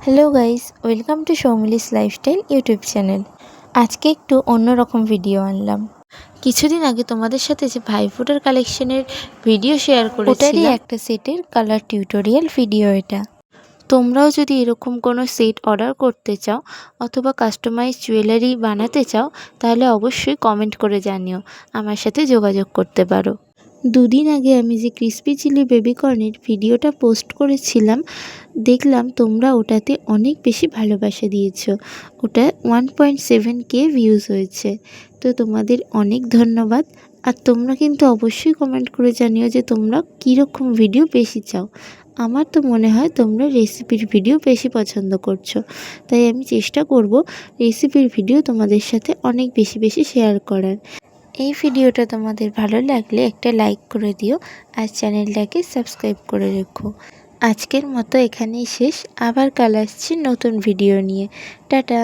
Hello guys, welcome to Soumili's lifestyle YouTube channel. আজকে একটু অন্যরকম ভিডিও আনলাম। কিছুদিন আগে তোমাদের সাথে যে ভাইফোঁটার কালেকশনের ভিডিও শেয়ার করেছিলাম, ওটারই একটা সেটের কালার টিউটোরিয়াল ভিডিও এটা। তোমরাও যদি এরকম কোনো সেট অর্ডার করতে চাও অথবা কাস্টমাইজ জুয়েলারি বানাতে চাও তাহলে অবশ্যই কমেন্ট করে জানিও, আমার সাথে যোগাযোগ করতে পারো। দুদিন আগে আমি যে ক্রিসপি চিলি বেবিকর্নের ভিডিওটা পোস্ট করেছিলাম, দেখলাম তোমরা ওটাতে অনেক বেশি ভালোবাসা দিয়েছো। ওটা 1.7K ভিউজ হয়েছে। তো তোমাদের অনেক ধন্যবাদ। আর তোমরা কিন্তু অবশ্যই কমেন্ট করে জানিও যে তোমরা কীরকম ভিডিও বেশি চাও। আমার তো মনে হয় তোমরা রেসিপির ভিডিও বেশি পছন্দ করছো, তাই আমি চেষ্টা করব রেসিপির ভিডিও তোমাদের সাথে অনেক বেশি শেয়ার করার। এই ভিডিওটা তোমাদের ভালো লাগলে একটা লাইক করে দিও আর চ্যানেলটাকে সাবস্ক্রাইব করে রেখো। আজকের মতো এখানেই শেষ। আবার কাল আসছি নতুন ভিডিও নিয়ে। টাটা।